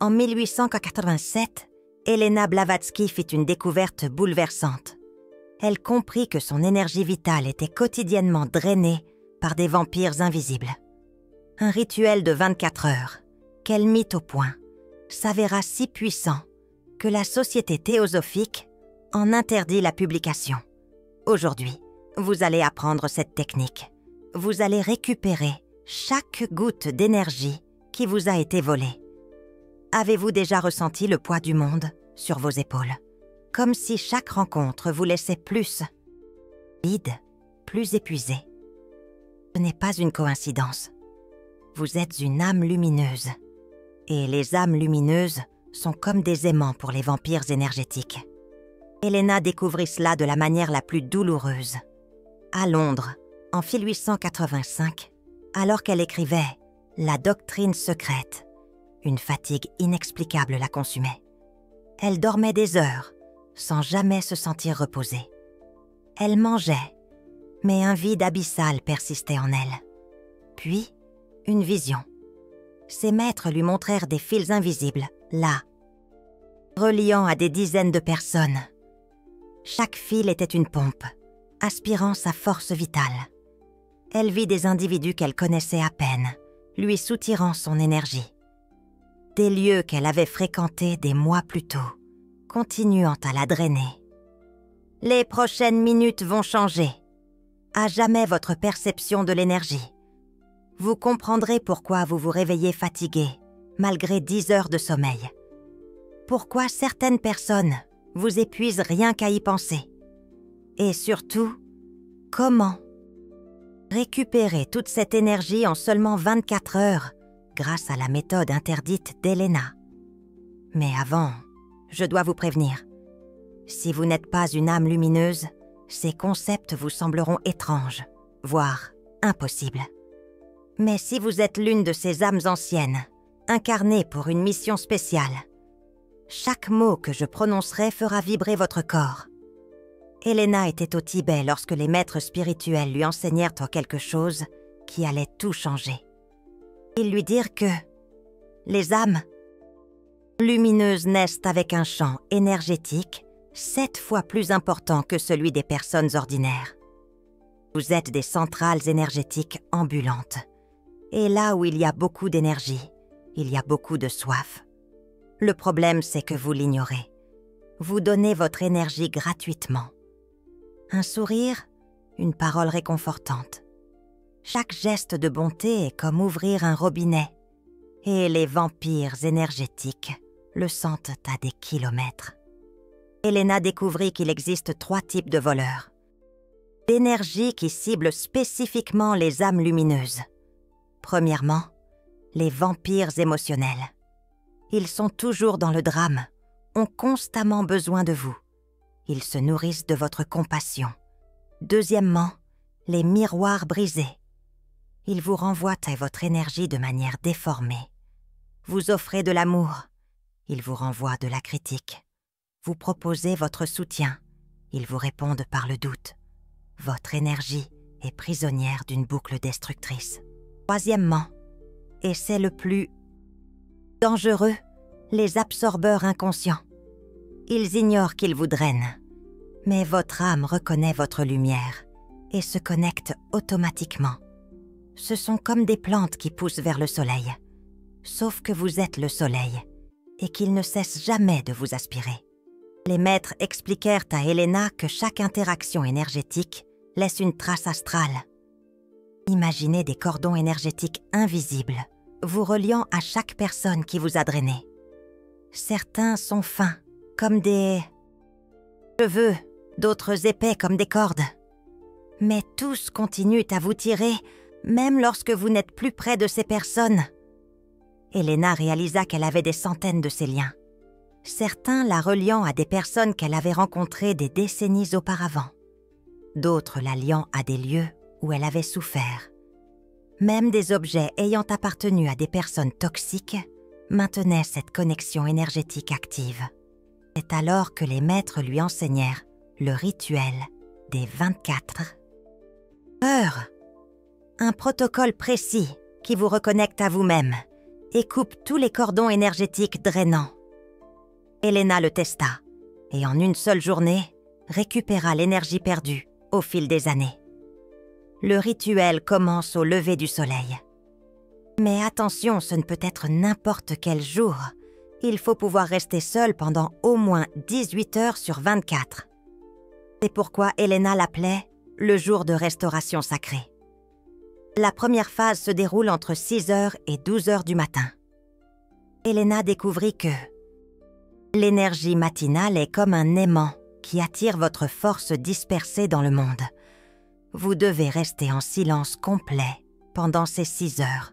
En 1887, Elena Blavatsky fit une découverte bouleversante. Elle comprit que son énergie vitale était quotidiennement drainée par des vampires invisibles. Un rituel de 24 heures, qu'elle mit au point, s'avéra si puissant que la Société théosophique en interdit la publication. Aujourd'hui, vous allez apprendre cette technique. Vous allez récupérer chaque goutte d'énergie qui vous a été volée. Avez-vous déjà ressenti le poids du monde sur vos épaules? Comme si chaque rencontre vous laissait plus vide, plus épuisé. Ce n'est pas une coïncidence. Vous êtes une âme lumineuse. Et les âmes lumineuses sont comme des aimants pour les vampires énergétiques. Elena découvrit cela de la manière la plus douloureuse. À Londres, en 1885, alors qu'elle écrivait « La doctrine secrète », une fatigue inexplicable la consumait. Elle dormait des heures, sans jamais se sentir reposée. Elle mangeait, mais un vide abyssal persistait en elle. Puis, une vision. Ses maîtres lui montrèrent des fils invisibles, là, reliant à des dizaines de personnes. Chaque fil était une pompe, aspirant sa force vitale. Elle vit des individus qu'elle connaissait à peine, lui soutirant son énergie. Des lieux qu'elle avait fréquentés des mois plus tôt, continuant à la drainer. Les prochaines minutes vont changer. À jamais votre perception de l'énergie. Vous comprendrez pourquoi vous vous réveillez fatigué, malgré 10 heures de sommeil. Pourquoi certaines personnes vous épuisent rien qu'à y penser. Et surtout, comment récupérer toute cette énergie en seulement 24 heures grâce à la méthode interdite d'Elena. Mais avant, je dois vous prévenir. Si vous n'êtes pas une âme lumineuse, ces concepts vous sembleront étranges, voire impossibles. Mais si vous êtes l'une de ces âmes anciennes, incarnées pour une mission spéciale, chaque mot que je prononcerai fera vibrer votre corps. Elena était au Tibet lorsque les maîtres spirituels lui enseignèrent en quelque chose qui allait tout changer. Ils lui dirent que les âmes lumineuses naissent avec un champ énergétique 7 fois plus important que celui des personnes ordinaires. Vous êtes des centrales énergétiques ambulantes. Et là où il y a beaucoup d'énergie, il y a beaucoup de soif. Le problème, c'est que vous l'ignorez. Vous donnez votre énergie gratuitement. Un sourire, une parole réconfortante. Chaque geste de bonté est comme ouvrir un robinet. Et les vampires énergétiques le sentent à des kilomètres. Elena découvrit qu'il existe 3 types de voleurs. D'énergie qui ciblent spécifiquement les âmes lumineuses. Premièrement, les vampires émotionnels. Ils sont toujours dans le drame, ont constamment besoin de vous. Ils se nourrissent de votre compassion. Deuxièmement, les miroirs brisés. Ils vous renvoient à votre énergie de manière déformée. Vous offrez de l'amour. Ils vous renvoient de la critique. Vous proposez votre soutien. Ils vous répondent par le doute. Votre énergie est prisonnière d'une boucle destructrice. Troisièmement, et c'est le plus dangereux, les absorbeurs inconscients. Ils ignorent qu'ils vous drainent. Mais votre âme reconnaît votre lumière et se connecte automatiquement. Ce sont comme des plantes qui poussent vers le soleil. Sauf que vous êtes le soleil et qu'ils ne cessent jamais de vous aspirer. Les maîtres expliquèrent à Elena que chaque interaction énergétique laisse une trace astrale. Imaginez des cordons énergétiques invisibles, vous reliant à chaque personne qui vous a drainé. Certains sont fins, comme des cheveux, d'autres épais comme des cordes. Mais tous continuent à vous tirer, même lorsque vous n'êtes plus près de ces personnes. Elena réalisa qu'elle avait des centaines de ces liens. Certains la reliant à des personnes qu'elle avait rencontrées des décennies auparavant. D'autres la liant à des lieux où elle avait souffert. Même des objets ayant appartenu à des personnes toxiques maintenaient cette connexion énergétique active. C'est alors que les maîtres lui enseignèrent le rituel des 24 heures. Un protocole précis qui vous reconnecte à vous-même et coupe tous les cordons énergétiques drainants. Elena le testa et en une seule journée, récupéra l'énergie perdue au fil des années. Le rituel commence au lever du soleil. Mais attention, ce ne peut être n'importe quel jour. Il faut pouvoir rester seul pendant au moins 18 heures sur 24. C'est pourquoi Elena l'appelait le jour de restauration sacrée. La première phase se déroule entre 6 heures et 12 heures du matin. Elena découvrit que l'énergie matinale est comme un aimant qui attire votre force dispersée dans le monde. Vous devez rester en silence complet pendant ces 6 heures.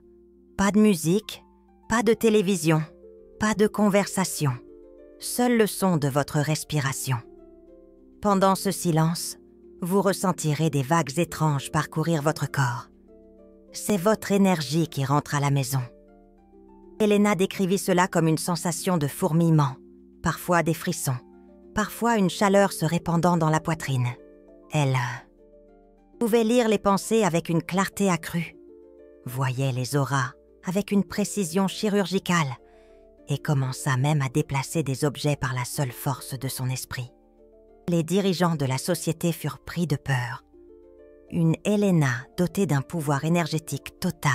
Pas de musique, pas de télévision, pas de conversation. Seul le son de votre respiration. Pendant ce silence, vous ressentirez des vagues étranges parcourir votre corps. C'est votre énergie qui rentre à la maison. Elena décrivit cela comme une sensation de fourmillement, parfois des frissons, parfois une chaleur se répandant dans la poitrine. Elle pouvait lire les pensées avec une clarté accrue, voyait les auras avec une précision chirurgicale et commença même à déplacer des objets par la seule force de son esprit. Les dirigeants de la société furent pris de peur. Une Elena dotée d'un pouvoir énergétique total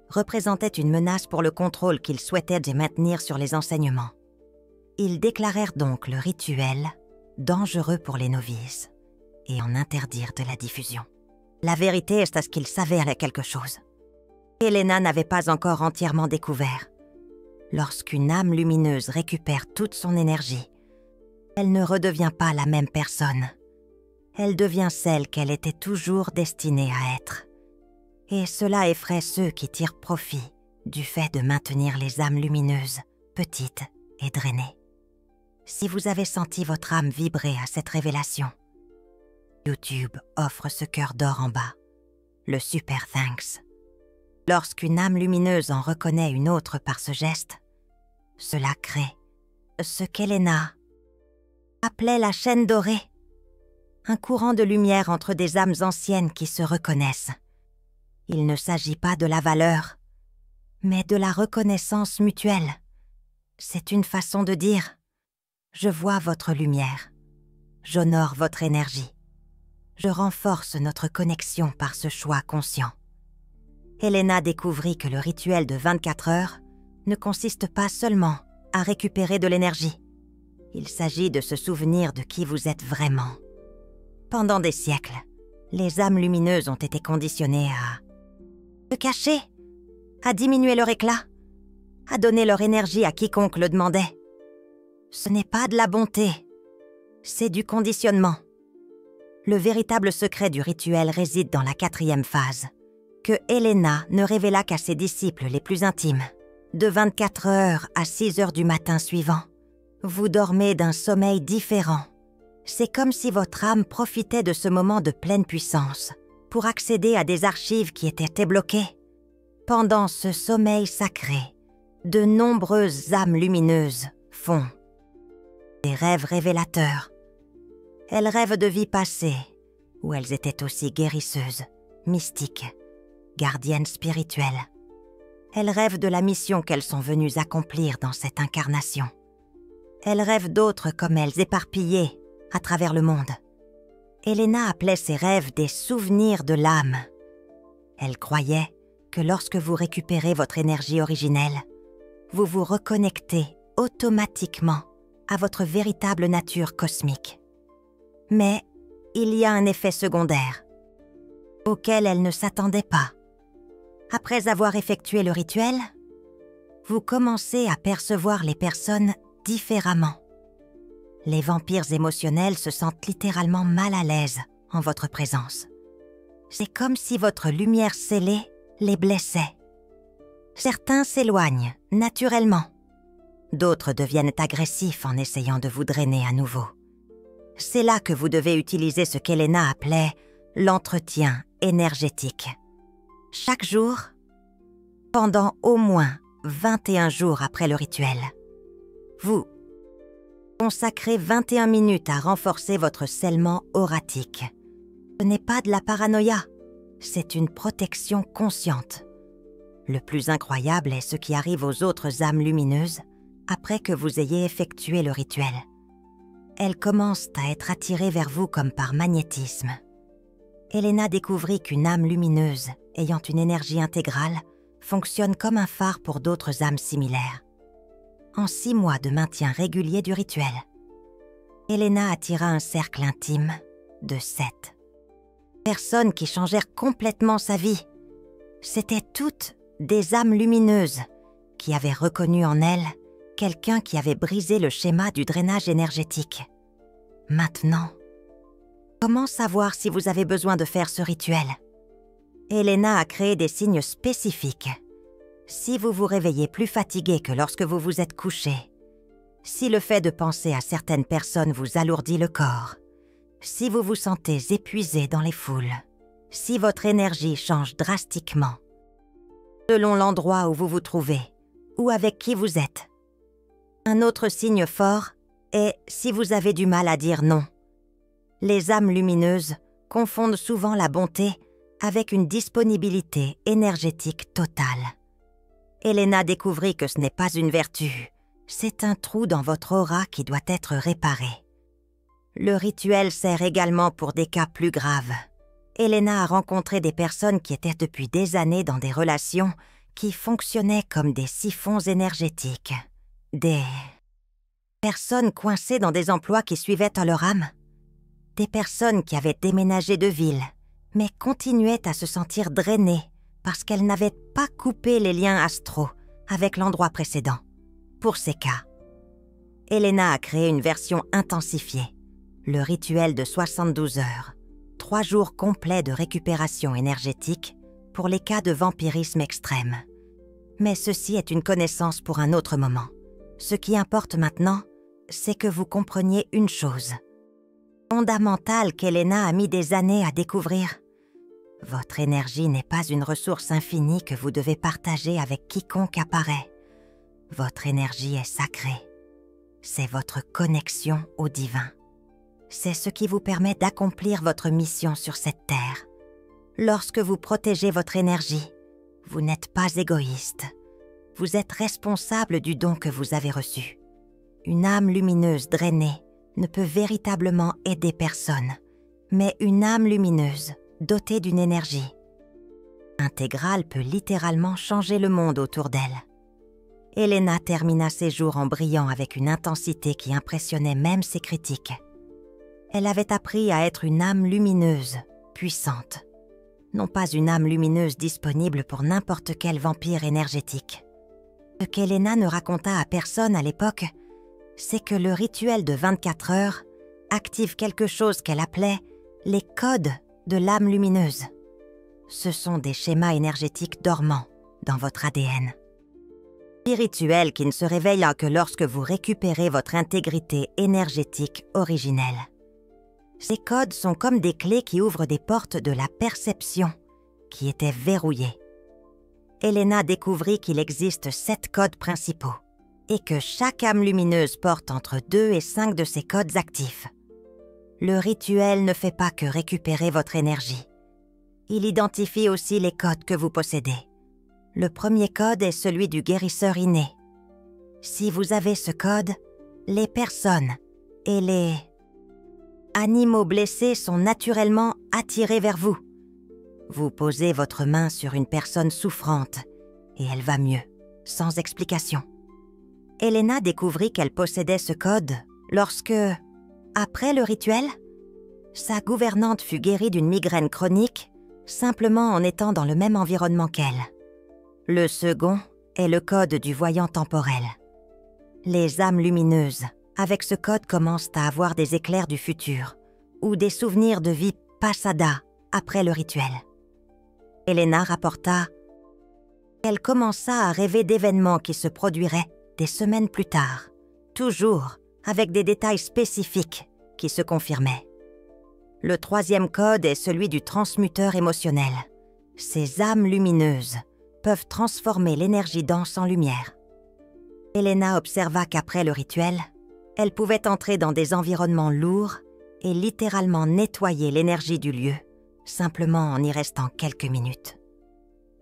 représentait une menace pour le contrôle qu'ils souhaitaient de maintenir sur les enseignements. Ils déclarèrent donc le rituel dangereux pour les novices et en interdirent de la diffusion. La vérité est à ce qu'ils savaient quelque chose. Elena n'avait pas encore entièrement découvert. Lorsqu'une âme lumineuse récupère toute son énergie, elle ne redevient pas la même personne. Elle devient celle qu'elle était toujours destinée à être. Et cela effraie ceux qui tirent profit du fait de maintenir les âmes lumineuses, petites et drainées. Si vous avez senti votre âme vibrer à cette révélation, YouTube offre ce cœur d'or en bas, le Super Thanks. Lorsqu'une âme lumineuse en reconnaît une autre par ce geste, cela crée ce qu'Elena appelait la chaîne dorée, un courant de lumière entre des âmes anciennes qui se reconnaissent. Il ne s'agit pas de la valeur, mais de la reconnaissance mutuelle. C'est une façon de dire « Je vois votre lumière, j'honore votre énergie, je renforce notre connexion par ce choix conscient. » Elena découvrit que le rituel de 24 heures ne consiste pas seulement à récupérer de l'énergie. Il s'agit de se souvenir de qui vous êtes vraiment. Pendant des siècles, les âmes lumineuses ont été conditionnées à se cacher, à diminuer leur éclat, à donner leur énergie à quiconque le demandait. Ce n'est pas de la bonté, c'est du conditionnement. Le véritable secret du rituel réside dans la 4e phase, que Elena ne révéla qu'à ses disciples les plus intimes. De 24 heures à 6 heures du matin suivant, vous dormez d'un sommeil différent. C'est comme si votre âme profitait de ce moment de pleine puissance pour accéder à des archives qui étaient bloquées. Pendant ce sommeil sacré, de nombreuses âmes lumineuses font des rêves révélateurs. Elles rêvent de vies passées, où elles étaient aussi guérisseuses, mystiques, gardiennes spirituelles. Elles rêvent de la mission qu'elles sont venues accomplir dans cette incarnation. Elles rêvent d'autres comme elles éparpillées à travers le monde. Elena appelait ces rêves des souvenirs de l'âme. Elle croyait que lorsque vous récupérez votre énergie originelle, vous vous reconnectez automatiquement à votre véritable nature cosmique. Mais il y a un effet secondaire auquel elle ne s'attendait pas. Après avoir effectué le rituel, vous commencez à percevoir les personnes différemment. Les vampires émotionnels se sentent littéralement mal à l'aise en votre présence. C'est comme si votre lumière scellée les blessait. Certains s'éloignent naturellement. D'autres deviennent agressifs en essayant de vous drainer à nouveau. C'est là que vous devez utiliser ce qu'Elena appelait l'entretien énergétique. Chaque jour, pendant au moins 21 jours après le rituel, vous consacrez 21 minutes à renforcer votre scellement auratique. Ce n'est pas de la paranoïa, c'est une protection consciente. Le plus incroyable est ce qui arrive aux autres âmes lumineuses après que vous ayez effectué le rituel. Elles commencent à être attirées vers vous comme par magnétisme. Elena découvrit qu'une âme lumineuse ayant une énergie intégrale fonctionne comme un phare pour d'autres âmes similaires. En 6 mois de maintien régulier du rituel, Elena attira un cercle intime de 7 personnes qui changèrent complètement sa vie. C'étaient toutes des âmes lumineuses qui avaient reconnu en elle quelqu'un qui avait brisé le schéma du drainage énergétique. Maintenant, comment savoir si vous avez besoin de faire ce rituel? Elena a créé des signes spécifiques. Si vous vous réveillez plus fatigué que lorsque vous vous êtes couché, si le fait de penser à certaines personnes vous alourdit le corps, si vous vous sentez épuisé dans les foules, si votre énergie change drastiquement, selon l'endroit où vous vous trouvez ou avec qui vous êtes. Un autre signe fort est si vous avez du mal à dire non. Les âmes lumineuses confondent souvent la bonté avec une disponibilité énergétique totale. Elena découvrit que ce n'est pas une vertu, c'est un trou dans votre aura qui doit être réparé. Le rituel sert également pour des cas plus graves. Elena a rencontré des personnes qui étaient depuis des années dans des relations qui fonctionnaient comme des siphons énergétiques. Des personnes coincées dans des emplois qui suivaient à leur âme. Des personnes qui avaient déménagé de ville, mais continuaient à se sentir drainées parce qu'elles n'avaient pas coupé les liens astraux avec l'endroit précédent. Pour ces cas, Elena a créé une version intensifiée, le rituel de 72 heures, 3 jours complets de récupération énergétique pour les cas de vampirisme extrême. Mais ceci est une connaissance pour un autre moment. Ce qui importe maintenant, c'est que vous compreniez une chose fondamentale qu'Elena a mis des années à découvrir. Votre énergie n'est pas une ressource infinie que vous devez partager avec quiconque apparaît. Votre énergie est sacrée. C'est votre connexion au divin. C'est ce qui vous permet d'accomplir votre mission sur cette terre. Lorsque vous protégez votre énergie, vous n'êtes pas égoïste. Vous êtes responsable du don que vous avez reçu. Une âme lumineuse drainée ne peut véritablement aider personne, mais une âme lumineuse dotée d'une énergie intégrale peut littéralement changer le monde autour d'elle. Elena termina ses jours en brillant avec une intensité qui impressionnait même ses critiques. Elle avait appris à être une âme lumineuse, puissante, non pas une âme lumineuse disponible pour n'importe quel vampire énergétique. Ce qu'Elena ne raconta à personne à l'époque, c'est que le rituel de 24 heures active quelque chose qu'elle appelait les codes de l'âme lumineuse. Ce sont des schémas énergétiques dormants dans votre ADN. Spirituel qui ne se réveille que lorsque vous récupérez votre intégrité énergétique originelle. Ces codes sont comme des clés qui ouvrent des portes de la perception qui étaient verrouillées. Elena découvrit qu'il existe 7 codes principaux et que chaque âme lumineuse porte entre 2 et 5 de ces codes actifs. Le rituel ne fait pas que récupérer votre énergie. Il identifie aussi les codes que vous possédez. Le premier code est celui du guérisseur inné. Si vous avez ce code, les personnes et les animaux blessés sont naturellement attirés vers vous. Vous posez votre main sur une personne souffrante et elle va mieux, sans explication. Elena découvrit qu'elle possédait ce code lorsque, après le rituel, sa gouvernante fut guérie d'une migraine chronique simplement en étant dans le même environnement qu'elle. Le second est le code du voyant temporel. Les âmes lumineuses, avec ce code, commencent à avoir des éclairs du futur ou des souvenirs de vie passada après le rituel. Elena rapporta qu'elle commença à rêver d'événements qui se produiraient des semaines plus tard, toujours avec des détails spécifiques qui se confirmaient. Le troisième code est celui du transmuteur émotionnel. Ces âmes lumineuses peuvent transformer l'énergie dense en lumière. Elena observa qu'après le rituel, elle pouvait entrer dans des environnements lourds et littéralement nettoyer l'énergie du lieu, simplement en y restant quelques minutes.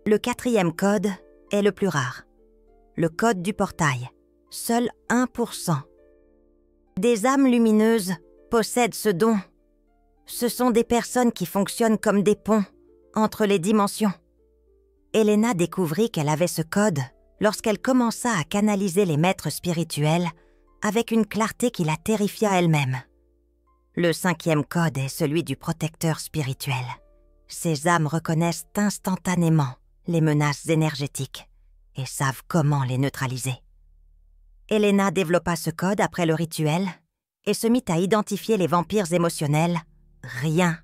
Le quatrième code est le plus rare. Le code du portail, seul 1%. Des âmes lumineuses possèdent ce don. Ce sont des personnes qui fonctionnent comme des ponts entre les dimensions. Elena découvrit qu'elle avait ce code lorsqu'elle commença à canaliser les maîtres spirituels avec une clarté qui la terrifia elle-même. Le 5e code est celui du protecteur spirituel. Ces âmes reconnaissent instantanément les menaces énergétiques et savent comment les neutraliser. Elena développa ce code après le rituel et se mit à identifier les vampires émotionnels. Rien.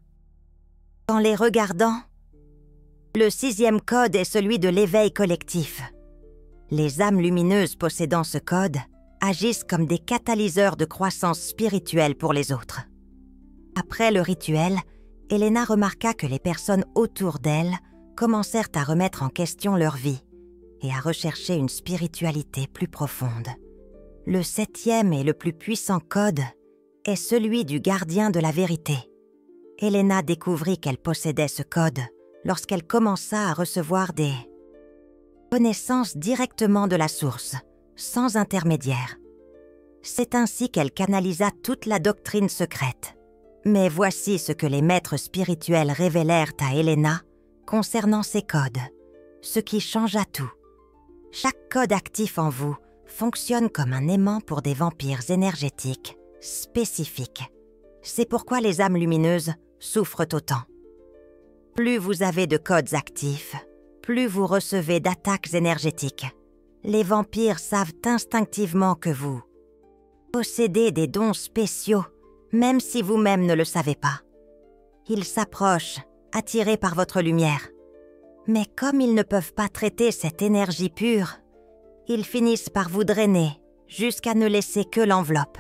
En les regardant, le 6e code est celui de l'éveil collectif. Les âmes lumineuses possédant ce code agissent comme des catalyseurs de croissance spirituelle pour les autres. Après le rituel, Elena remarqua que les personnes autour d'elle commencèrent à remettre en question leur vie et à rechercher une spiritualité plus profonde. Le 7e et le plus puissant code est celui du gardien de la vérité. Elena découvrit qu'elle possédait ce code lorsqu'elle commença à recevoir des connaissances directement de la source, sans intermédiaire. C'est ainsi qu'elle canalisa toute la doctrine secrète. Mais voici ce que les maîtres spirituels révélèrent à Elena concernant ces codes, ce qui changea tout. Chaque code actif en vous fonctionne comme un aimant pour des vampires énergétiques spécifiques. C'est pourquoi les âmes lumineuses souffrent autant. Plus vous avez de codes actifs, plus vous recevez d'attaques énergétiques. Les vampires savent instinctivement que vous possédez des dons spéciaux, même si vous-même ne le savez pas. Ils s'approchent, attirés par votre lumière. Mais comme ils ne peuvent pas traiter cette énergie pure, ils finissent par vous drainer jusqu'à ne laisser que l'enveloppe.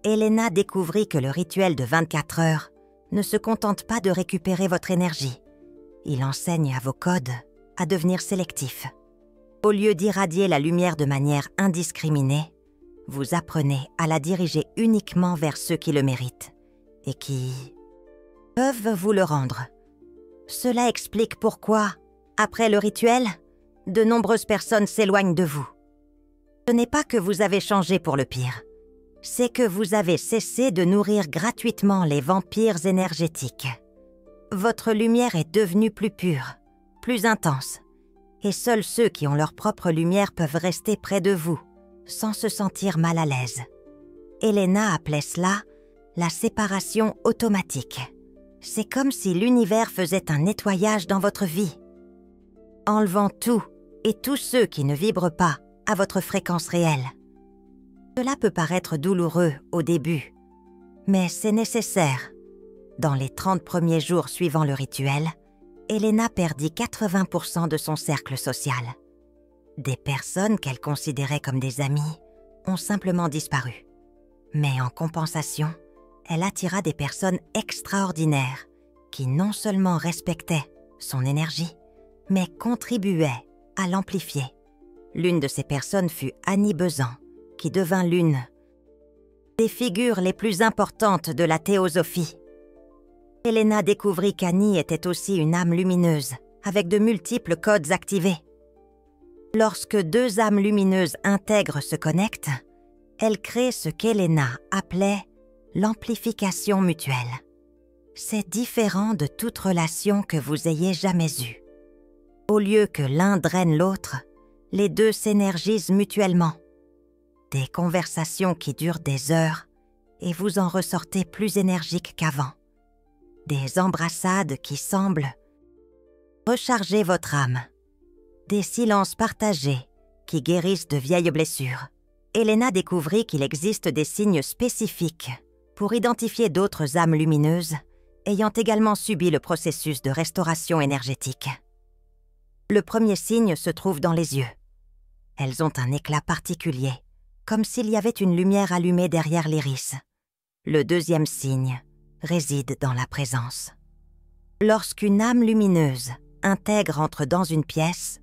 Elena découvrit que le rituel de 24 heures ne se contente pas de récupérer votre énergie. Il enseigne à vos codes à devenir sélectifs. Au lieu d'irradier la lumière de manière indiscriminée, vous apprenez à la diriger uniquement vers ceux qui le méritent et qui peuvent vous le rendre. Cela explique pourquoi, après le rituel, de nombreuses personnes s'éloignent de vous. Ce n'est pas que vous avez changé pour le pire, c'est que vous avez cessé de nourrir gratuitement les vampires énergétiques. Votre lumière est devenue plus pure, plus intense, et seuls ceux qui ont leur propre lumière peuvent rester près de vous, sans se sentir mal à l'aise. Elena appelait cela la séparation automatique. C'est comme si l'univers faisait un nettoyage dans votre vie, enlevant tout et tous ceux qui ne vibrent pas à votre fréquence réelle. Cela peut paraître douloureux au début, mais c'est nécessaire. Dans les 30 premiers jours suivant le rituel, Elena perdit 80% de son cercle social. Des personnes qu'elle considérait comme des amis ont simplement disparu. Mais en compensation, elle attira des personnes extraordinaires qui non seulement respectaient son énergie, mais contribuaient à l'amplifier. L'une de ces personnes fut Annie Besant, qui devint l'une des figures les plus importantes de la théosophie. Elena découvrit qu'Annie était aussi une âme lumineuse, avec de multiples codes activés. Lorsque deux âmes lumineuses intègres se connectent, elles créent ce qu'Elena appelait l'amplification mutuelle. C'est différent de toute relation que vous ayez jamais eue. Au lieu que l'un draine l'autre, les deux s'énergisent mutuellement. Des conversations qui durent des heures et vous en ressortez plus énergique qu'avant. Des embrassades qui semblent recharger votre âme. Des silences partagés qui guérissent de vieilles blessures. Elena découvrit qu'il existe des signes spécifiques pour identifier d'autres âmes lumineuses ayant également subi le processus de restauration énergétique. Le premier signe se trouve dans les yeux. Elles ont un éclat particulier, comme s'il y avait une lumière allumée derrière l'iris. Le deuxième signe réside dans la présence. Lorsqu'une âme lumineuse intègre entre dans une pièce,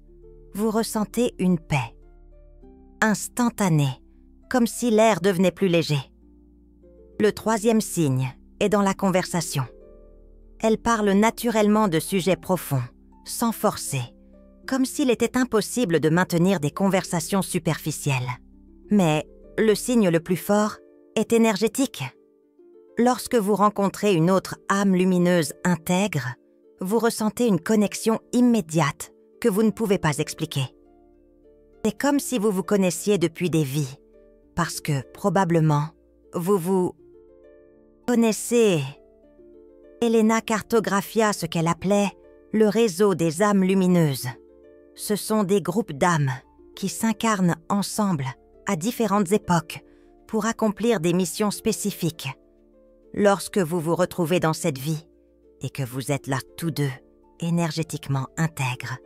vous ressentez une paix instantanée, comme si l'air devenait plus léger. Le troisième signe est dans la conversation. Elle parle naturellement de sujets profonds, sans forcer, comme s'il était impossible de maintenir des conversations superficielles. Mais le signe le plus fort est énergétique. Lorsque vous rencontrez une autre âme lumineuse intègre, vous ressentez une connexion immédiate que vous ne pouvez pas expliquer. C'est comme si vous vous connaissiez depuis des vies, parce que, probablement, vous vous connaissez. Elena cartographia ce qu'elle appelait le réseau des âmes lumineuses. Ce sont des groupes d'âmes qui s'incarnent ensemble à différentes époques pour accomplir des missions spécifiques. Lorsque vous vous retrouvez dans cette vie et que vous êtes là tous deux, énergétiquement intègres,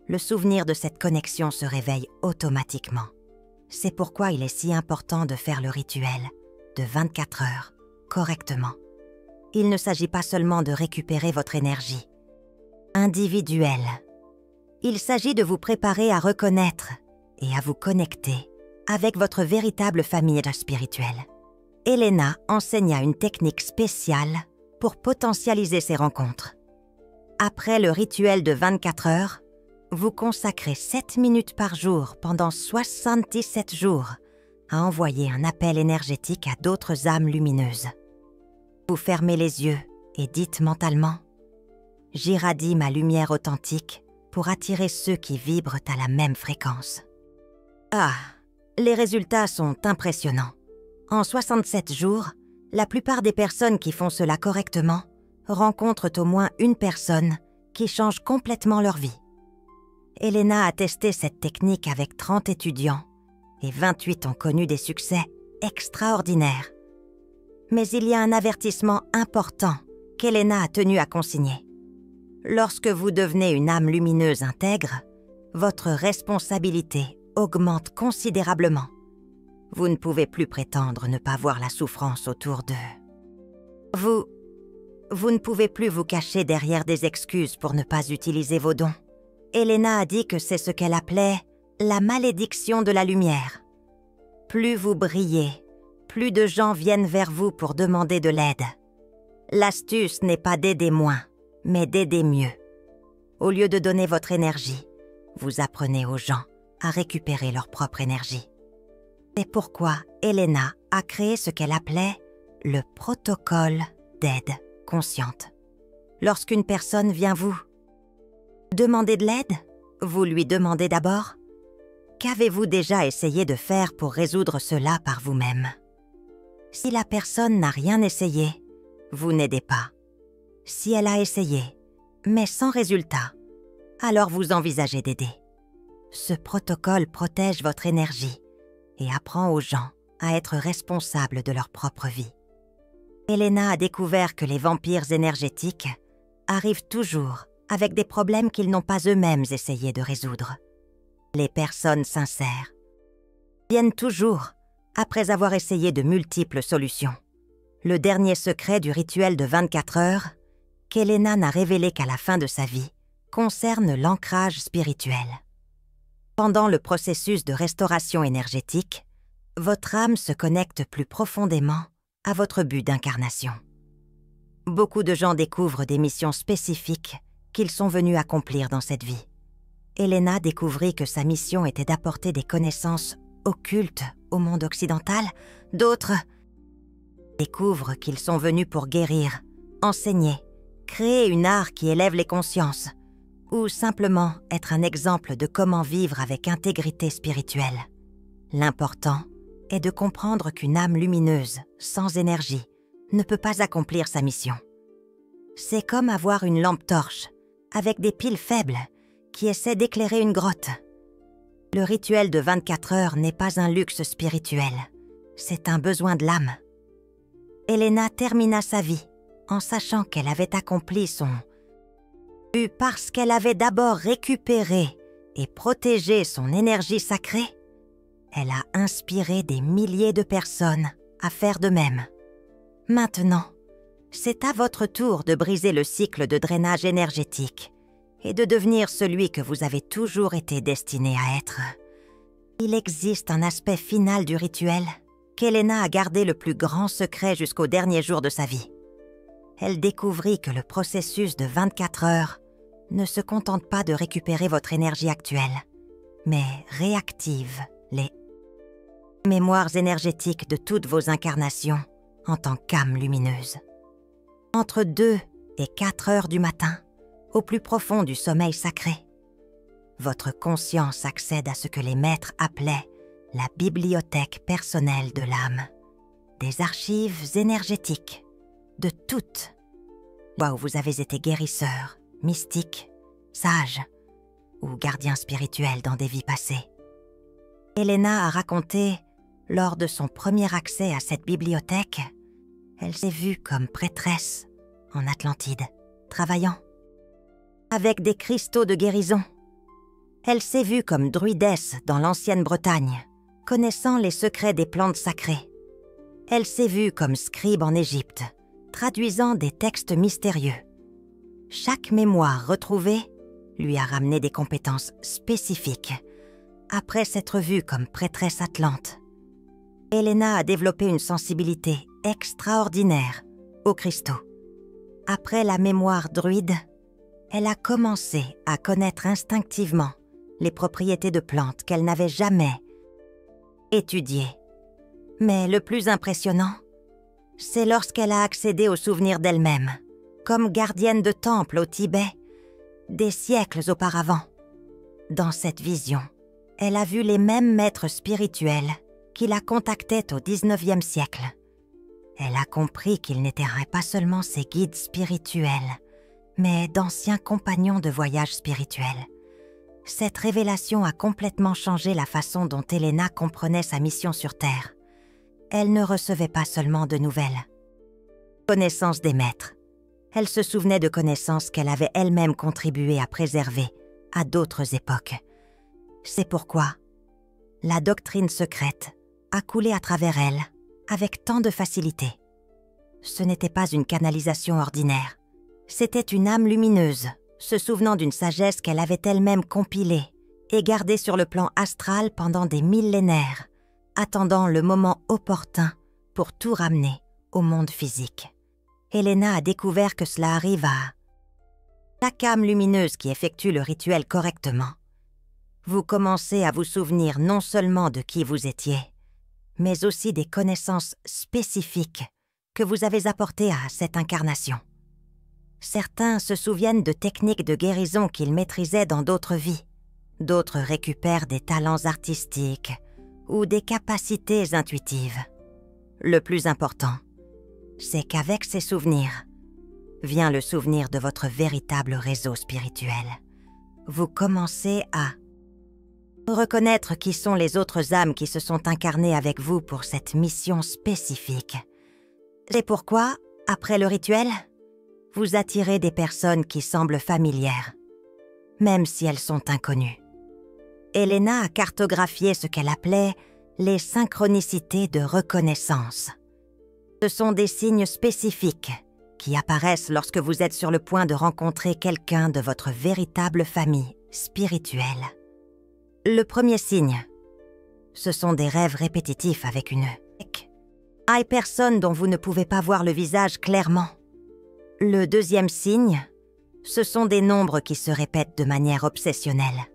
le souvenir de cette connexion se réveille automatiquement. C'est pourquoi il est si important de faire le rituel de 24 heures correctement. Il ne s'agit pas seulement de récupérer votre énergie individuelle. Il s'agit de vous préparer à reconnaître et à vous connecter avec votre véritable famille spirituelle. Elena enseigna une technique spéciale pour potentialiser ces rencontres. Après le rituel de 24 heures, vous consacrez 7 minutes par jour pendant 77 jours à envoyer un appel énergétique à d'autres âmes lumineuses. Vous fermez les yeux et dites mentalement « J'irradie ma lumière authentique pour attirer ceux qui vibrent à la même fréquence. » Ah, les résultats sont impressionnants. En 67 jours, la plupart des personnes qui font cela correctement rencontrent au moins une personne qui change complètement leur vie. Elena a testé cette technique avec 30 étudiants et 28 ont connu des succès extraordinaires. Mais il y a un avertissement important qu'Elena a tenu à consigner. Lorsque vous devenez une âme lumineuse intègre, votre responsabilité augmente considérablement. Vous ne pouvez plus prétendre ne pas voir la souffrance autour d'eux. Vous ne pouvez plus vous cacher derrière des excuses pour ne pas utiliser vos dons. Elena a dit que c'est ce qu'elle appelait la malédiction de la lumière. Plus vous brillez, plus de gens viennent vers vous pour demander de l'aide. L'astuce n'est pas d'aider moins, mais d'aider mieux. Au lieu de donner votre énergie, vous apprenez aux gens à récupérer leur propre énergie. C'est pourquoi Elena a créé ce qu'elle appelait le protocole d'aide consciente. Lorsqu'une personne vient vous demander de l'aide, vous lui demandez d'abord « Qu'avez-vous déjà essayé de faire pour résoudre cela par vous-même » Si la personne n'a rien essayé, vous n'aidez pas. Si elle a essayé, mais sans résultat, alors vous envisagez d'aider. Ce protocole protège votre énergie et apprend aux gens à être responsables de leur propre vie. Elena a découvert que les vampires énergétiques arrivent toujours avec des problèmes qu'ils n'ont pas eux-mêmes essayé de résoudre. Les personnes sincères viennent toujours après avoir essayé de multiples solutions. Le dernier secret du rituel de 24 heures, qu'Elena n'a révélé qu'à la fin de sa vie, concerne l'ancrage spirituel. Pendant le processus de restauration énergétique, votre âme se connecte plus profondément à votre but d'incarnation. Beaucoup de gens découvrent des missions spécifiques qu'ils sont venus accomplir dans cette vie. Elena découvrit que sa mission était d'apporter des connaissances occultes au monde occidental. D'autres découvrent qu'ils sont venus pour guérir, enseigner, créer une art qui élève les consciences, ou simplement être un exemple de comment vivre avec intégrité spirituelle. L'important est de comprendre qu'une âme lumineuse, sans énergie, ne peut pas accomplir sa mission. C'est comme avoir une lampe torche, avec des piles faibles, qui essaie d'éclairer une grotte. Le rituel de 24 heures n'est pas un luxe spirituel, c'est un besoin de l'âme. Elena termina sa vie en sachant qu'elle avait accompli son but parce qu'elle avait d'abord récupéré et protégé son énergie sacrée. Elle a inspiré des milliers de personnes à faire de même. Maintenant, c'est à votre tour de briser le cycle de drainage énergétique et de devenir celui que vous avez toujours été destiné à être. Il existe un aspect final du rituel qu'Elena a gardé le plus grand secret jusqu'au dernier jour de sa vie. Elle découvrit que le processus de 24 heures ne se contente pas de récupérer votre énergie actuelle, mais réactive les mémoires énergétiques de toutes vos incarnations en tant qu'âme lumineuse. Entre 2 et 4 heures du matin, au plus profond du sommeil sacré, votre conscience accède à ce que les maîtres appelaient la bibliothèque personnelle de l'âme, des archives énergétiques de toutes, là où vous avez été guérisseur, mystique, sage ou gardien spirituel dans des vies passées. Elena a raconté, lors de son premier accès à cette bibliothèque, elle s'est vue comme prêtresse en Atlantide, travaillant avec des cristaux de guérison. Elle s'est vue comme druidesse dans l'ancienne Bretagne, connaissant les secrets des plantes sacrées. Elle s'est vue comme scribe en Égypte, traduisant des textes mystérieux. Chaque mémoire retrouvée lui a ramené des compétences spécifiques. Après s'être vue comme prêtresse atlante, Elena a développé une sensibilité extraordinaire aux cristaux. Après la mémoire druide, elle a commencé à connaître instinctivement les propriétés de plantes qu'elle n'avait jamais étudiées. Mais le plus impressionnant, c'est lorsqu'elle a accédé aux souvenirs d'elle-même, comme gardienne de temple au Tibet, des siècles auparavant. Dans cette vision, elle a vu les mêmes maîtres spirituels qui la contactaient au XIXe siècle. Elle a compris qu'ils n'étaient pas seulement ses guides spirituels, mais d'anciens compagnons de voyage spirituel. Cette révélation a complètement changé la façon dont Elena comprenait sa mission sur Terre. Elle ne recevait pas seulement de nouvelles connaissances des maîtres. Elle se souvenait de connaissances qu'elle avait elle-même contribué à préserver à d'autres époques. C'est pourquoi la doctrine secrète a coulé à travers elle avec tant de facilité. Ce n'était pas une canalisation ordinaire. C'était une âme lumineuse, se souvenant d'une sagesse qu'elle avait elle-même compilée et gardée sur le plan astral pendant des millénaires, attendant le moment opportun pour tout ramener au monde physique. Elena a découvert que cela arrive à chaque âme lumineuse qui effectue le rituel correctement. Vous commencez à vous souvenir non seulement de qui vous étiez, mais aussi des connaissances spécifiques que vous avez apportées à cette incarnation. Certains se souviennent de techniques de guérison qu'ils maîtrisaient dans d'autres vies. D'autres récupèrent des talents artistiques ou des capacités intuitives. Le plus important, c'est qu'avec ces souvenirs, vient le souvenir de votre véritable réseau spirituel. Vous commencez à reconnaître qui sont les autres âmes qui se sont incarnées avec vous pour cette mission spécifique. C'est pourquoi, après le rituel, vous attirez des personnes qui semblent familières, même si elles sont inconnues. Elena a cartographié ce qu'elle appelait les synchronicités de reconnaissance. Ce sont des signes spécifiques qui apparaissent lorsque vous êtes sur le point de rencontrer quelqu'un de votre véritable famille spirituelle. Le premier signe, ce sont des rêves répétitifs avec une personne dont vous ne pouvez pas voir le visage clairement. Le deuxième signe, ce sont des nombres qui se répètent de manière obsessionnelle.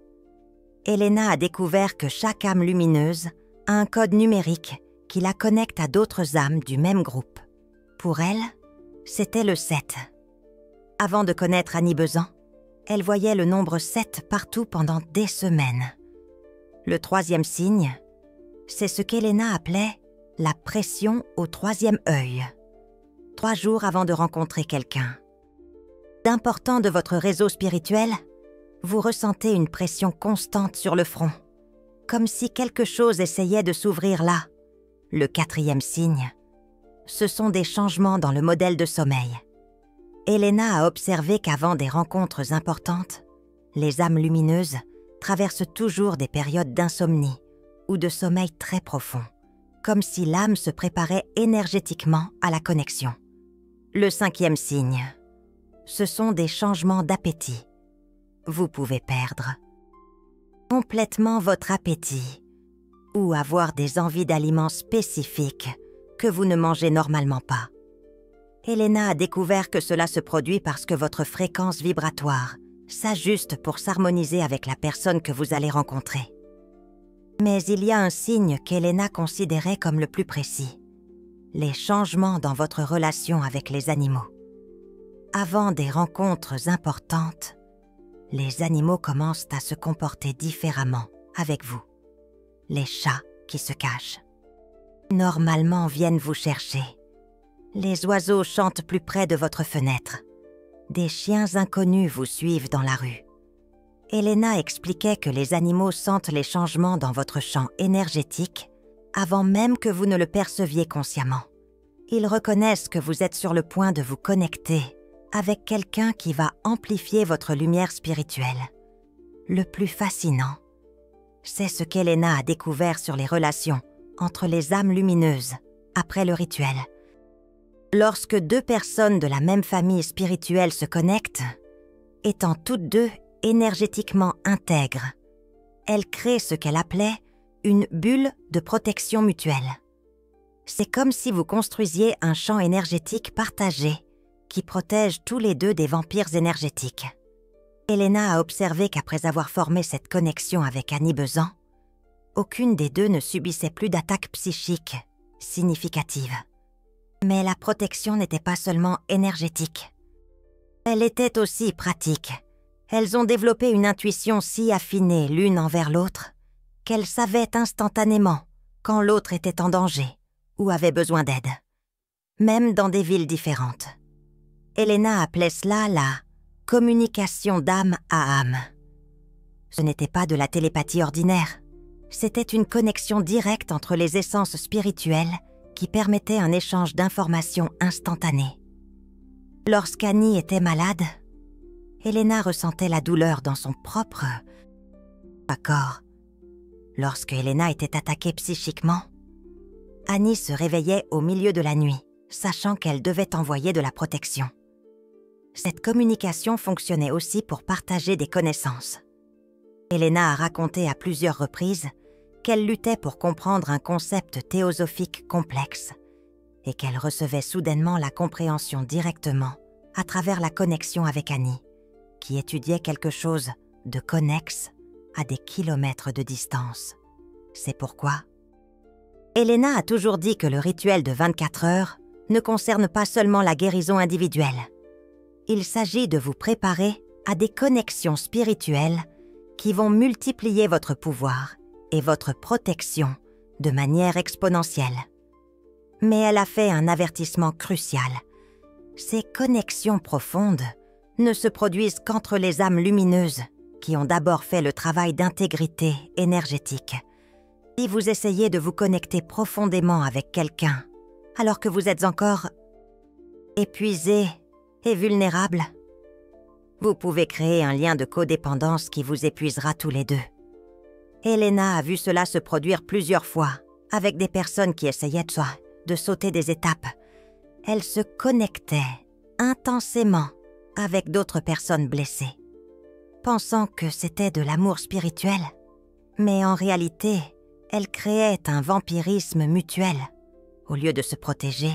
Elena a découvert que chaque âme lumineuse a un code numérique qui la connecte à d'autres âmes du même groupe. Pour elle, c'était le 7. Avant de connaître Annie Besant, elle voyait le nombre 7 partout pendant des semaines. Le troisième signe, c'est ce qu'Elena appelait la pression au troisième œil. 3 jours avant de rencontrer quelqu'un d'important de votre réseau spirituel, vous ressentez une pression constante sur le front, comme si quelque chose essayait de s'ouvrir là. Le quatrième signe, ce sont des changements dans le modèle de sommeil. Elena a observé qu'avant des rencontres importantes, les âmes lumineuses traversent toujours des périodes d'insomnie ou de sommeil très profond, comme si l'âme se préparait énergétiquement à la connexion. Le cinquième signe, ce sont des changements d'appétit. Vous pouvez perdre complètement votre appétit ou avoir des envies d'aliments spécifiques que vous ne mangez normalement pas. Elena a découvert que cela se produit parce que votre fréquence vibratoire s'ajuste pour s'harmoniser avec la personne que vous allez rencontrer. Mais il y a un signe qu'Elena considérait comme le plus précis: les changements dans votre relation avec les animaux. Avant des rencontres importantes, les animaux commencent à se comporter différemment avec vous. Les chats qui se cachent, normalement, viennent vous chercher. Les oiseaux chantent plus près de votre fenêtre. Des chiens inconnus vous suivent dans la rue. Elena expliquait que les animaux sentent les changements dans votre champ énergétique avant même que vous ne le perceviez consciemment. Ils reconnaissent que vous êtes sur le point de vous connecter avec quelqu'un qui va amplifier votre lumière spirituelle. Le plus fascinant, c'est ce qu'Elena a découvert sur les relations entre les âmes lumineuses après le rituel. Lorsque deux personnes de la même famille spirituelle se connectent, étant toutes deux énergétiquement intègres, elles créent ce qu'elle appelait une bulle de protection mutuelle. C'est comme si vous construisiez un champ énergétique partagé qui protège tous les deux des vampires énergétiques. Elena a observé qu'après avoir formé cette connexion avec Annie Besant, aucune des deux ne subissait plus d'attaques psychiques significatives. Mais la protection n'était pas seulement énergétique. Elle était aussi pratique. Elles ont développé une intuition si affinée l'une envers l'autre qu'elles savaient instantanément quand l'autre était en danger ou avait besoin d'aide, même dans des villes différentes. Elena appelait cela la communication d'âme à âme. Ce n'était pas de la télépathie ordinaire, c'était une connexion directe entre les essences spirituelles qui permettait un échange d'informations instantané. Lorsqu'Annie était malade, Elena ressentait la douleur dans son propre corps. Lorsque Elena était attaquée psychiquement, Annie se réveillait au milieu de la nuit, sachant qu'elle devait envoyer de la protection. Cette communication fonctionnait aussi pour partager des connaissances. Elena a raconté à plusieurs reprises qu'elle luttait pour comprendre un concept théosophique complexe et qu'elle recevait soudainement la compréhension directement à travers la connexion avec Annie, qui étudiait quelque chose de connexe à des kilomètres de distance. C'est pourquoi Elena a toujours dit que le rituel de 24 heures ne concerne pas seulement la guérison individuelle. Il s'agit de vous préparer à des connexions spirituelles qui vont multiplier votre pouvoir et votre protection de manière exponentielle. Mais elle a fait un avertissement crucial. Ces connexions profondes ne se produisent qu'entre les âmes lumineuses qui ont d'abord fait le travail d'intégrité énergétique. Si vous essayez de vous connecter profondément avec quelqu'un alors que vous êtes encore épuisé et vulnérable, vous pouvez créer un lien de codépendance qui vous épuisera tous les deux. Elena a vu cela se produire plusieurs fois avec des personnes qui essayaient de sauter des étapes. Elle se connectait intensément avec d'autres personnes blessées, pensant que c'était de l'amour spirituel. Mais en réalité, elle créait un vampirisme mutuel. Au lieu de se protéger,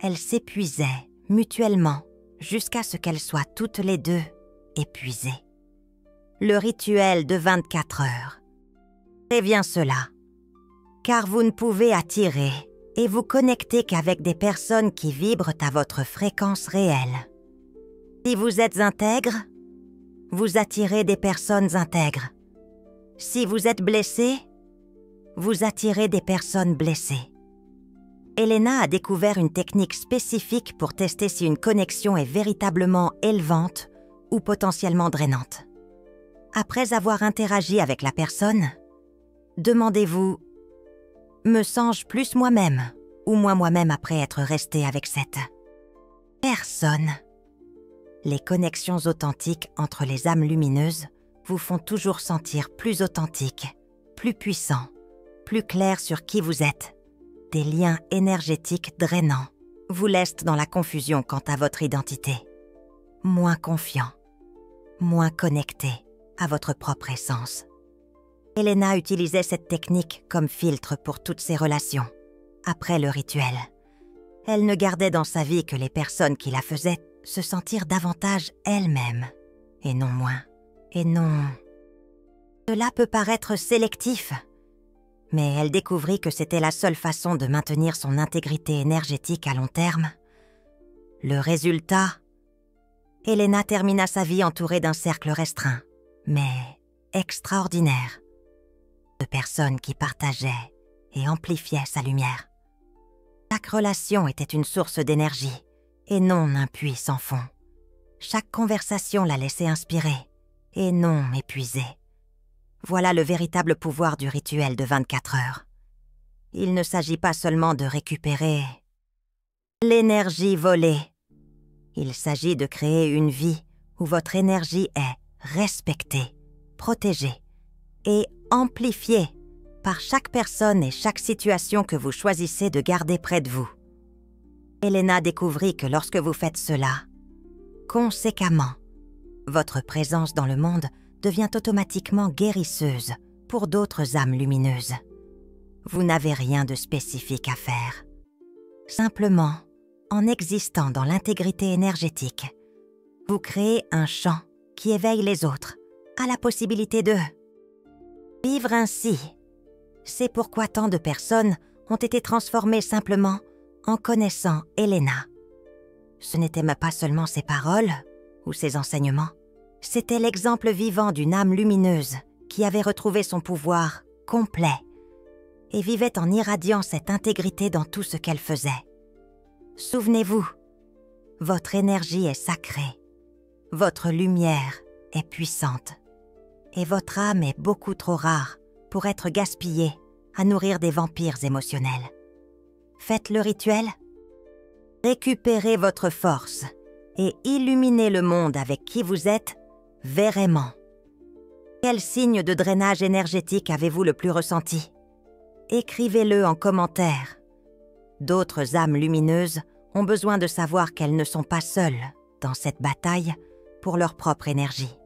elles s'épuisaient mutuellement jusqu'à ce qu'elles soient toutes les deux épuisées. Le rituel de 24 heures prévient cela, car vous ne pouvez attirer et vous connecter qu'avec des personnes qui vibrent à votre fréquence réelle. Si vous êtes intègre, vous attirez des personnes intègres. Si vous êtes blessé, vous attirez des personnes blessées. Elena a découvert une technique spécifique pour tester si une connexion est véritablement élevante ou potentiellement drainante. Après avoir interagi avec la personne, demandez-vous « Me sens-je plus moi-même ou moins moi-même après être resté avec cette personne ?» Les connexions authentiques entre les âmes lumineuses vous font toujours sentir plus authentique, plus puissant, plus clair sur qui vous êtes. Des liens énergétiques drainants vous laissent dans la confusion quant à votre identité. Moins confiant, moins connecté à votre propre essence. Elena utilisait cette technique comme filtre pour toutes ses relations. Après le rituel, elle ne gardait dans sa vie que les personnes qui la faisaient se sentir davantage elle-même et non moins, et non. Cela peut paraître sélectif, mais elle découvrit que c'était la seule façon de maintenir son intégrité énergétique à long terme. Le résultat, Elena termina sa vie entourée d'un cercle restreint, mais extraordinaire, de personnes qui partageaient et amplifiaient sa lumière. Chaque relation était une source d'énergie, et non un puits sans fond. Chaque conversation la laissait inspirer, et non épuisée. Voilà le véritable pouvoir du rituel de 24 heures. Il ne s'agit pas seulement de récupérer l'énergie volée. Il s'agit de créer une vie où votre énergie est respectée, protégée et amplifiée par chaque personne et chaque situation que vous choisissez de garder près de vous. Elena découvrit que lorsque vous faites cela, conséquemment, votre présence dans le monde devient automatiquement guérisseuse pour d'autres âmes lumineuses. Vous n'avez rien de spécifique à faire. Simplement, en existant dans l'intégrité énergétique, vous créez un champ qui éveille les autres à la possibilité de vivre ainsi. C'est pourquoi tant de personnes ont été transformées simplement en connaissant Elena. Ce n'était pas seulement ses paroles ou ses enseignements, c'était l'exemple vivant d'une âme lumineuse qui avait retrouvé son pouvoir complet et vivait en irradiant cette intégrité dans tout ce qu'elle faisait. Souvenez-vous, votre énergie est sacrée, votre lumière est puissante et votre âme est beaucoup trop rare pour être gaspillée à nourrir des vampires émotionnels. Faites le rituel, récupérez votre force et illuminez le monde avec qui vous êtes vraiment. Quel signe de drainage énergétique avez-vous le plus ressenti? Écrivez-le en commentaire. D'autres âmes lumineuses ont besoin de savoir qu'elles ne sont pas seules dans cette bataille pour leur propre énergie.